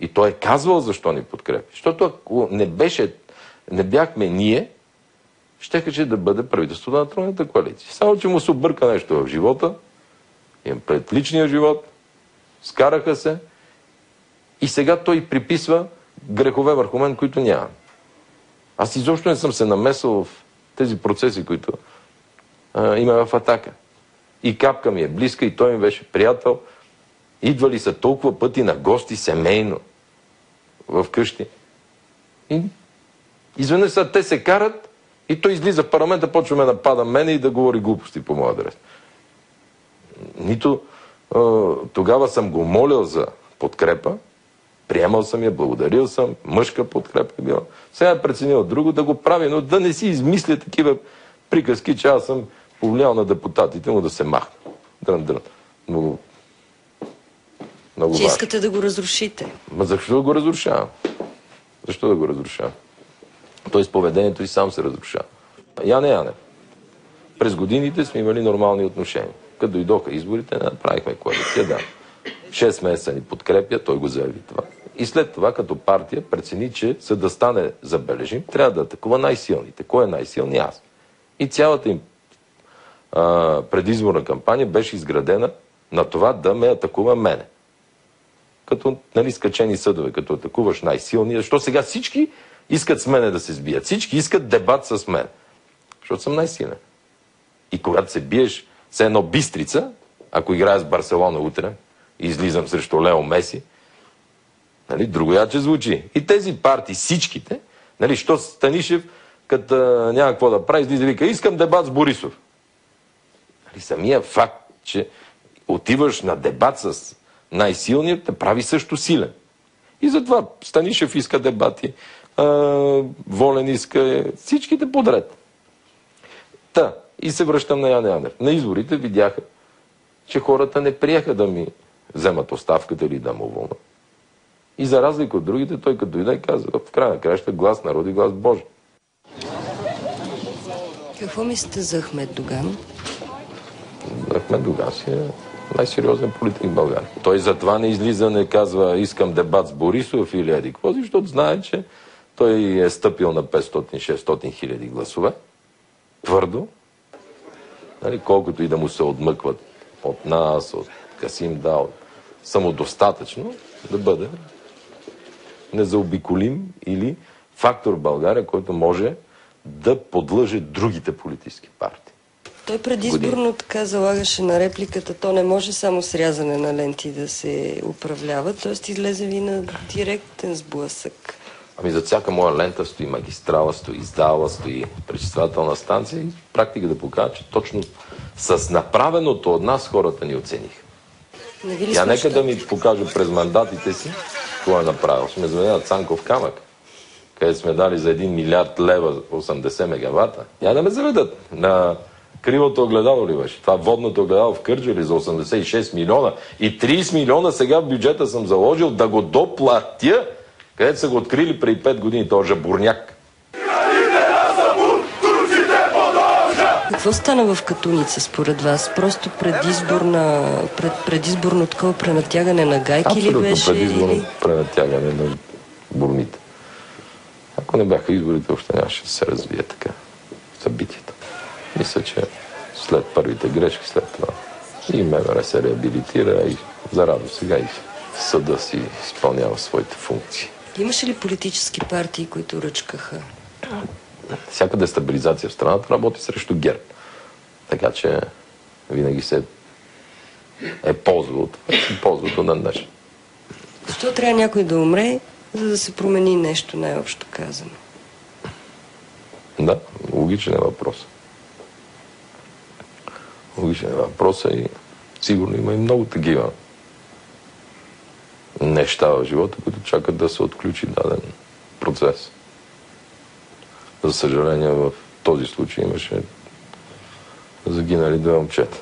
И той е казвал защо ни подкрепи. Защото ако не бяхме ние, щеше да бъде правителството на тройната коалиция. Само, че му се обърка нещо в живота, имам пред личния живот, скараха се и сега той приписва грехове върху мен, които нямам. Аз изобщо не съм се намесил в тези процеси, които има в Атака. И Капка ми е близка, и той ми беше приятел. Идвали са толкова пъти на гости семейно в къщи. И изведнъж сега те се карат и той излиза в парламента, почва ме напада мене и да говори глупости по моя адрес. Нито тогава съм го молил за подкрепа, приемал съм я, благодарил съм, мъжка подкрепа е била. Сега е преценил друго да го прави, но да не си измисля такива приказки, че аз съм повлиял на депутатите му да се махна. Дрън. Много че искате да го разрушите. Ма защо да го разрушавам? Защо да го разрушавам? Той с поведението и сам се разрушава. Яне. През годините сме имали нормални отношения. Като дойдоха изборите, направихме коалиция, да. 6 месеца ни подкрепя, той го заяви това. И след това, като партия, прецени, че за да стане забележим, трябва да атакува най-силните. Кой е най-силният? Аз. И цялата им предизборна кампания беше изградена на това да ме атакува мене. Като скачени съдове, като атакуваш най-силния. Защо сега всички искат с мене да се сбият? Всички искат дебат с мен. Защото съм най-силен. И когато се биеш с едно Бистрица, ако играя с Барселона утре и излизам срещу Лео Меси, другояче звучи. И тези партии, всичките, що Станишев, като няма какво да прави, излиза и вика, искам дебат с Борисов. Самия факт, че отиваш на дебат с най-силният, те прави също силен. И затова Станишев иска дебати, Волен иска, всичките подред. И се връщам на Яне Янев. На изборите видяха, че хората не приеха да ми вземат оставката или да му уволнят. И за разлика от другите, той като дойде и каза, в края на краища глас народ и глас Божи. Какво мислите за Ахмед Доган? Ахмед Доган си е най-сериозен политик в България. Той затова не излиза, не казва искам дебат с Борисов или еди какво, защото знае, че той е стъпил на 500-600 хиляди гласове. Твърдо. Колкото и да му се отмъкват от нас, от Касим Дал, самодостатъчно да бъде незаобиколим или фактор в България, който може да подлъже другите политически партии. Той предизборно така залагаше на репликата, то не може само с рязане на ленти да се управлява, т.е. излезе ви на директен сблъсък. За всяка моя лента стои магистрала, стои зала, стои пречиствателна станция и практика да покажа, че точно с направеното от нас хората ни оцениха. Нека да ми покажа през мандатите си какво е направил. Сме заведена Цанков камък, където сме дали за 1 милиард лева 80 мегавата. Да ме заведат на кривото огледало ли беше? Това водното огледало в Кърджали за 86 милиона и 30 милиона сега в бюджета съм заложил да го доплатя, където са го открили преди 5 години, този жабурняк. Какво стана в Катуница според вас? Просто предизборно такова пренатягане на гайки ли беше? Абсолютно предизборно пренатягане на бурните. Ако не бяха изборите, още нямаше да се развие така събитието. Мисля, че след първите грешки, след това и МВР се реабилитира и за радост сега и съда си изпълнява своите функции. Имаше ли политически партии, които ръчкаха? Всяка дестабилизация в страната работи срещу ГЕРБ. Така че винаги се е ползвало ползвато на днес. Защо трябва някой да умре, за да се промени нещо, най-общо казано? Да, логичен е въпрос. Логичен е въпрос и сигурно има и много такива неща в живота, които чакат да се отключи даден процес. За съжаление, в този случай имаше загинали 2 момчета.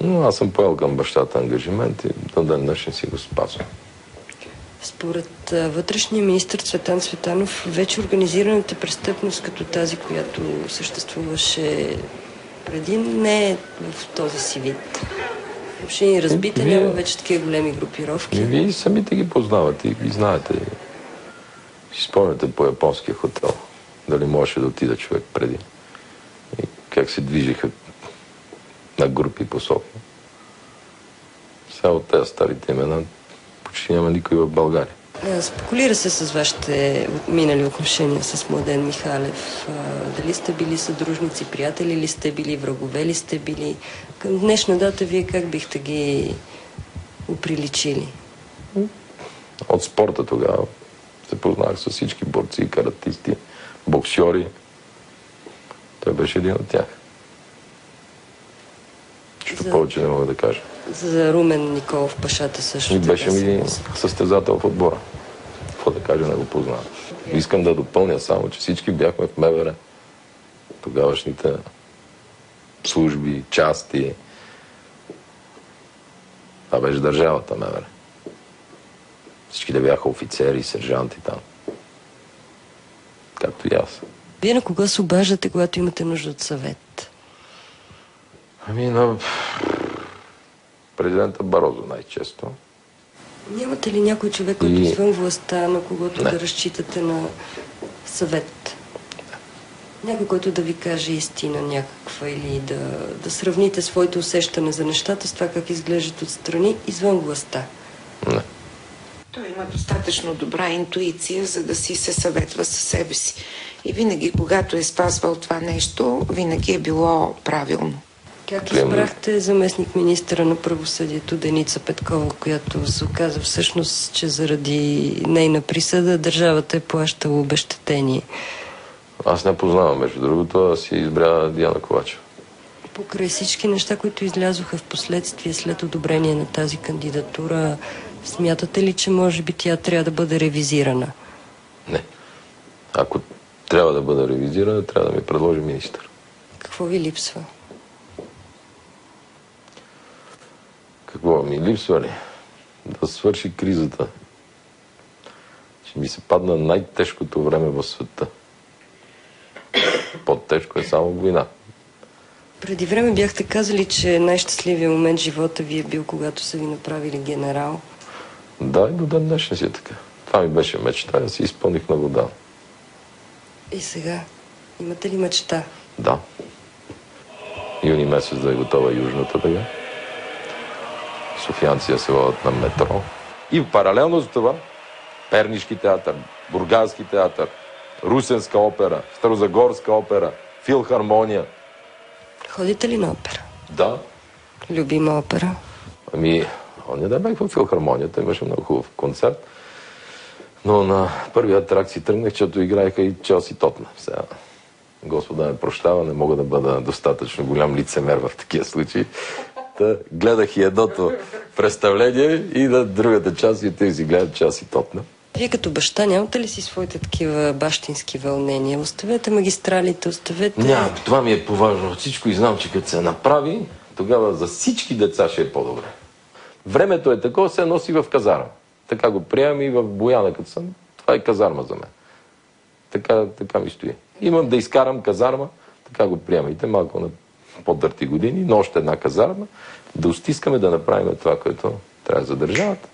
Но аз съм поел към бащата ангажимент и до ден днешен си го спазвам. Според вътрешния министър Цветан Цветанов, вече организираната престъпност като тази, която съществуваше преди, не е в този си вид. Въобще ни разбите, няма вече такива големи групировки. Вие самите ги познавате и ги знаете. Си спомняте по японския хотел. Дали можеше да отида човек преди. И как се движиха на групи по София. Сега от тези старите имена почти няма никой в България. Спекулира се с вашите минали отношения с Младен Михалев. Дали сте били съдружници, приятели ли сте били, врагове ли сте били? Към днешна дата вие как бихте ги оприличили? От спорта тогава се познах с всички борци, каратисти, боксьори. Той беше един от тях. Що повече не мога да кажа. За Румен Николов Пашата също. И беше ми състезател в отбора. Какво да кажа, не го познавам. Искам да допълня само, че всички бяхме в МВР. Тогавашните служби, части. Това беше държавата МВР. Всички да бяха офицери, сержанти там. Както и аз. Вие на кога се обаждате, когато имате нужда от съвет? Ами на президента Барозо най-често. Нямате ли някой човек, който извън властта, на когото да разчитате на съвет? Някой, който да ви каже истина някаква или да сравните своите усещане за нещата с това как изглеждат отстрани извън властта? Не. Той има достатъчно добра интуиция, за да си се съветва със себе си. И винаги, когато е спазвал това нещо, винаги е било правилно. Как избрахте заместник министъра на правосъдието Деница Петкова, която се оказа всъщност, че заради нейна присъда държавата е плащала обезщетение? Аз не познавам, между другото, а си избря Диана Ковачева. Покрай всички неща, които излязоха в последствие след одобрение на тази кандидатура, смятате ли, че може би тя трябва да бъде ревизирана? Не. Ако трябва да бъде ревизирана, трябва да ми предложи министър. Какво ви липсва? Какво ми липсва ли? Да свърши кризата. Ще ми се падна най-тежкото време в света. По-тежко е само война. Преди време бяхте казали, че най-щастливият момент в живота ви е бил, когато са ви направили генерал. Да, и до ден днешен си е така. Това ми беше мечта, я си изпълних на вода. И сега? Имате ли мечта? Да. Юни месец да е готова Южната тъга. Софиянци се водят на метро. И паралелно с това Пернишки театър, Бургаски театър, Русенска опера, Старозагорска опера, филхармония. Ходите ли на опера? Да. Любима опера? Ами, не да бях в филхармонията, имаше много хубав концерт. Но на първия атракции тръгнах, защото играеха и Челси Тотна. Сега, Господа ме прощава, не мога да бъда достатъчно голям лицемер в такива случаи. Гледах и едното представление и на другата част и те си гледат Челси Тотна. Вие като баща нямате ли си своите такива бащински вълнения? Оставете магистралите, оставете... Няма, това ми е по-важно от всичко и знам, че като се направи, тогава за всички деца ще е по-добре. Времето е такова, се носи в казарма. Така го приемам и в Бояна, като съм. Това е казарма за мен. Така ми стои. Имам да изкарам казарма, така го приемайте малко на по-дърти години, но още една казарма, да устискаме да направим това, което трябва за държавата.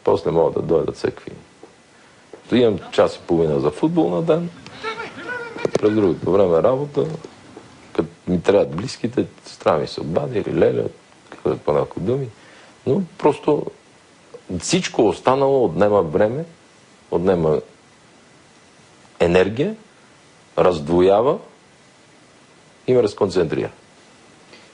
После могат да дойдат всеки. Имам час и половина за футбол на ден. През другото време работа. Като ми трябват близките, страна ми се обади или леля, казват по няколко думи. Но просто всичко останало отнема време, отнема енергия, раздвоява и ме разконцентрира.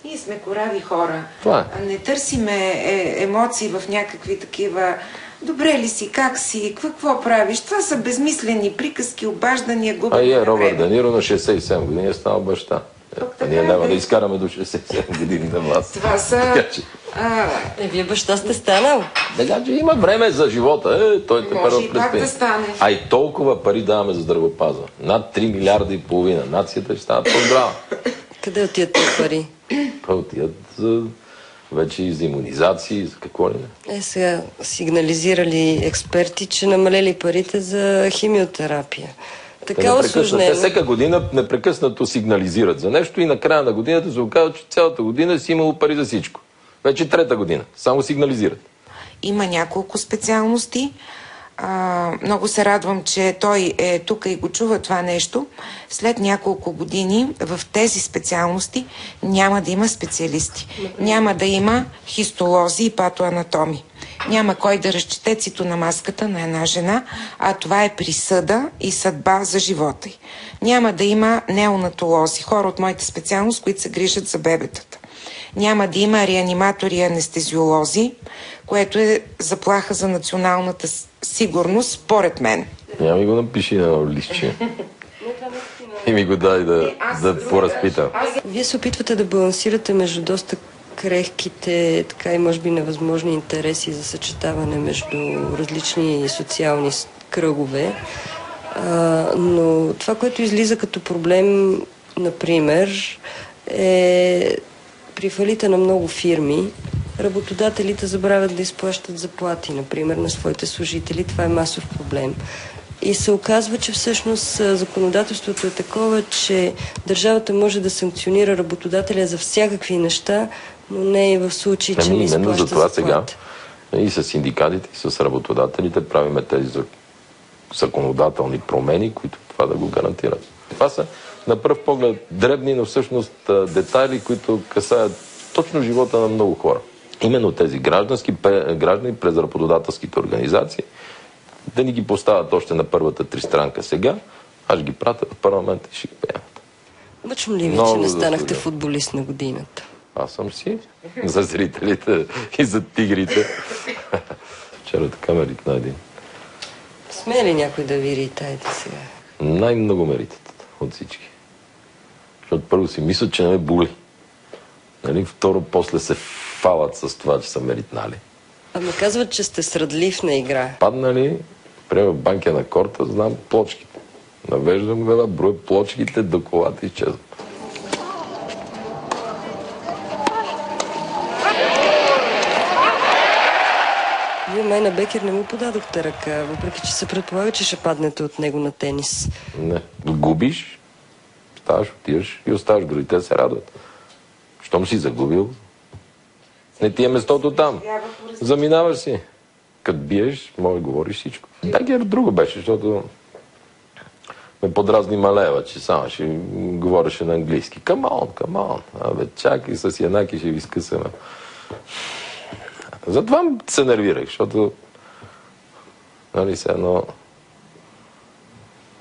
Ние сме корави хора. Това е. Не търсиме емоции в някакви такива добре ли си, как си, какво правиш. Това са безмислени приказки, обаждания, губене на Робърт време. Де Ниро на 67 години е станал баща. Ние няма да изкараме до 67 години на власт. Това са... Вие баща сте станал. Така че има време за живота. Той те първо Може и пак да стане. А и толкова пари даваме за здравеопазване. Над 3 милиарда и половина. Нацията ще стане по-здрава. Къде отият тези пари? Отият за вече и за имунизации, за какво ли не. Сега сигнализирали експерти, че намалели парите за химиотерапия. Така усложнено. Те всяка година непрекъснато сигнализират за нещо и на края на годината се оказва, че цялата година си имало пари за всичко. Вече трета година. Само сигнализират. Има няколко специалности. Много се радвам, че той е тук и го чува това нещо. След няколко години в тези специалности няма да има специалисти. Няма да има хистолози и патоанатоми. Няма кой да разчете цитонамаската на една жена, а това е присъда и съдба за живота й. Няма да има неонатолози, хора от моята специалност, които се грижат за бебетата. Няма да има реаниматори и анестезиолози, което е заплаха за националната сигурност, според мен. Няма ми го напиши на листче. И ми го дай да поразпитам. Вие се опитвате да балансирате между доста крехките, така и може би невъзможни интереси за съчетаване между различни социални кръгове. Но това, което излиза като проблем, например, е при фалита на много фирми, работодателите забравят да изплащат заплати, например, на своите служители. Това е масов проблем. И се оказва, че всъщност законодателството е такова, че държавата може да санкционира работодателя за всякакви неща, но не и в случай, че не изплаща заплата. Затова сега и с синдикатите, и с работодателите правиме тези законодателни промени, които това да го гарантират. Това са на пръв поглед дребни, но всъщност детайли, които касаят точно живота на много хора. Именно тези граждани през работодателските организации да ни ги поставят още на първата тристранка сега, аз ще ги пратя в парламента и ще ги приемат. Мъчно ли ви, че не станахте футболист на годината? Аз съм си. За зрителите и за тигрите. Вчера така ме ритна един. Смее ли някой да ви ритаете сега? Най-много ме ритат от всички. Защото първо си мислят, че не ме боли. Нали? Второ, после се фалат с това, че са ме ритнали. Ами казват, че сте срадлив на игра. Паднали, приема банкя на корта, знам плочките. Навеждам глава, броя плочките, до колата изчезвам. Вие май на Бекер не му подадохте ръка, въпреки че се предполага, че ще паднете от него на тенис. Не. Губиш, ставаш, отиваш и оставаш, другите да се радват. Щом си загубил, не ти е местото там. Заминаваш си. Като биеш, може да говориш всичко. Бекер друго беше, защото ме подразни Малева, че само ще говореше на английски. Come on. Абе, чакай с Янаки, ще ви скъсаме. Затова се нервирах, защото нали се едно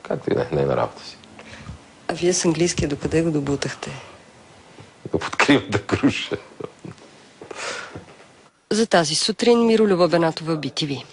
както и не на работа си. А вие с английския докъде го добутахте? Да подкривам да круша. За тази сутрин Миролюба Бенатова, BTV.